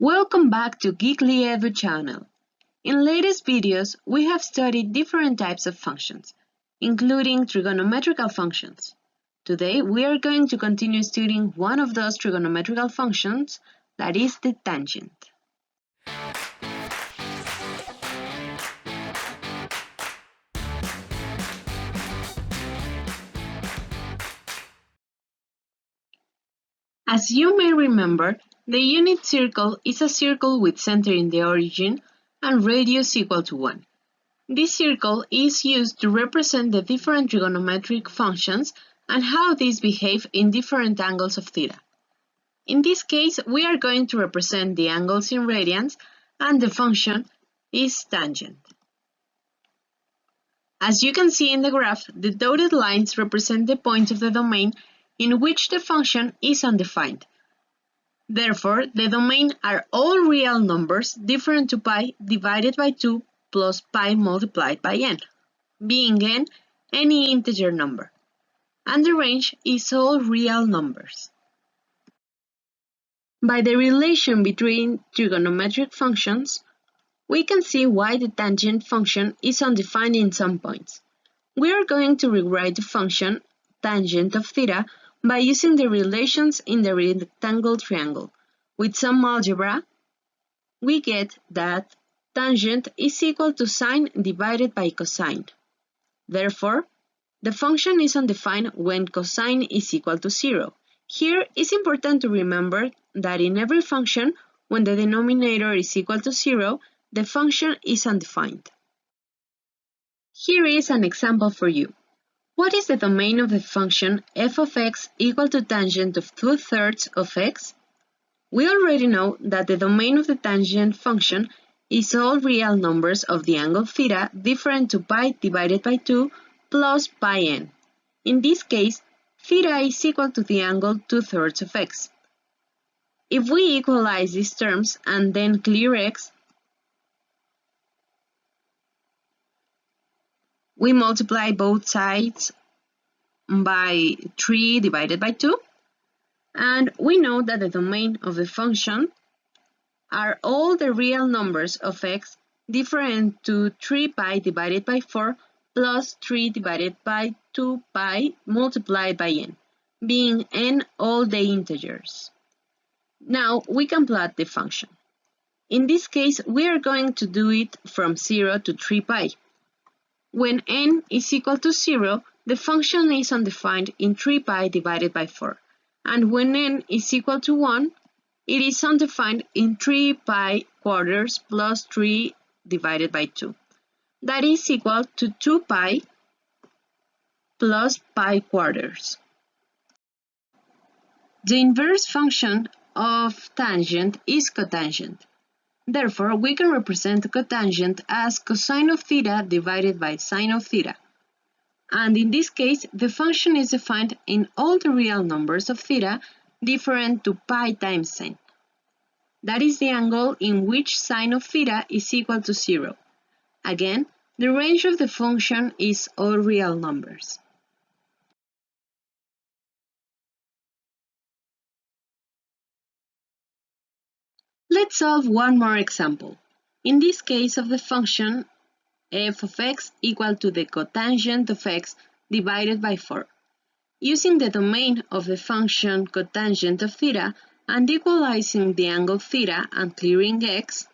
Welcome back to GeeklyEDU channel. In latest videos, we have studied different types of functions, including trigonometrical functions. Today, we are going to continue studying one of those trigonometrical functions, that is the tangent. As you may remember, the unit circle is a circle with center in the origin and radius equal to 1. This circle is used to represent the different trigonometric functions and how these behave in different angles of theta. In this case, we are going to represent the angles in radians and the function is tangent. As you can see in the graph, the dotted lines represent the points of the domain in which the function is undefined. Therefore, the domain are all real numbers different to pi divided by 2 plus pi multiplied by n, being n any integer number, and the range is all real numbers. By the relation between trigonometric functions, we can see why the tangent function is undefined in some points. We are going to rewrite the function tangent of theta by using the relations in the rectangle triangle. With some algebra, we get that tangent is equal to sine divided by cosine. Therefore, the function is undefined when cosine is equal to 0. Here, it's important to remember that in every function, when the denominator is equal to 0, the function is undefined. Here is an example for you. What is the domain of the function f of x equal to tangent of 2/3 of x? We already know that the domain of the tangent function is all real numbers of the angle theta different to pi divided by 2 plus pi n. In this case, theta is equal to the angle 2/3 of x. If we equalize these terms and then clear x, we multiply both sides by 3 divided by 2, and we know that the domain of the function are all the real numbers of x different to 3 pi divided by 4 plus 3 divided by 2 pi multiplied by n, being n all the integers. Now we can plot the function. In this case, we are going to do it from 0 to 3 pi. When n is equal to 0, the function is undefined in 3 pi divided by 4, and when n is equal to 1, it is undefined in 3 pi quarters plus 3 divided by 2. That is equal to 2 pi plus pi quarters. The inverse function of tangent is cotangent. Therefore, we can represent cotangent as cosine of theta divided by sine of theta. And in this case, the function is defined in all the real numbers of theta different to pi times sine. That is the angle in which sine of theta is equal to 0. Again, the range of the function is all real numbers. Let's solve one more example. In this case of the function f of x equal to the cotangent of x divided by 4. Using the domain of the function cotangent of theta and equalizing the angle theta and clearing x,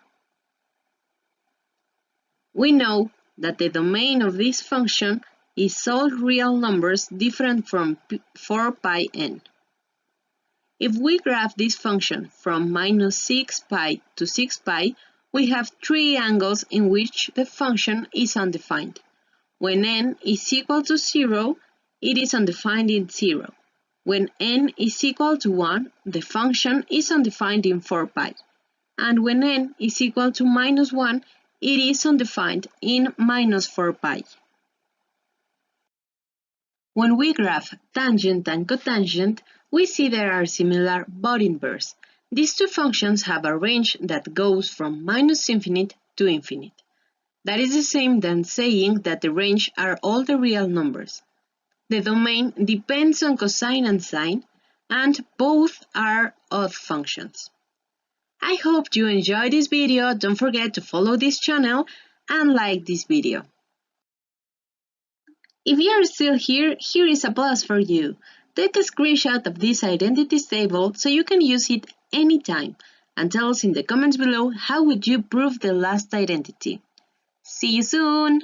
we know that the domain of this function is all real numbers different from 4 pi n. If we graph this function from minus 6 pi to 6 pi, we have three angles in which the function is undefined. When n is equal to 0, it is undefined in 0. When n is equal to 1, the function is undefined in 4 pi. And when n is equal to minus 1, it is undefined in minus 4 pi. When we graph tangent and cotangent, we see there are similar but inverse. These two functions have a range that goes from minus infinite to infinite. That is the same as saying that the range are all the real numbers. The domain depends on cosine and sine, and both are odd functions. I hope you enjoyed this video. Don't forget to follow this channel and like this video. If you are still here, here is a plus for you. Take a screenshot of this identities table so you can use it anytime, and tell us in the comments below how would you prove the last identity. See you soon!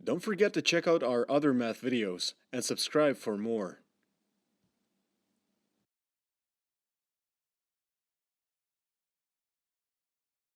Don't forget to check out our other math videos and subscribe for more.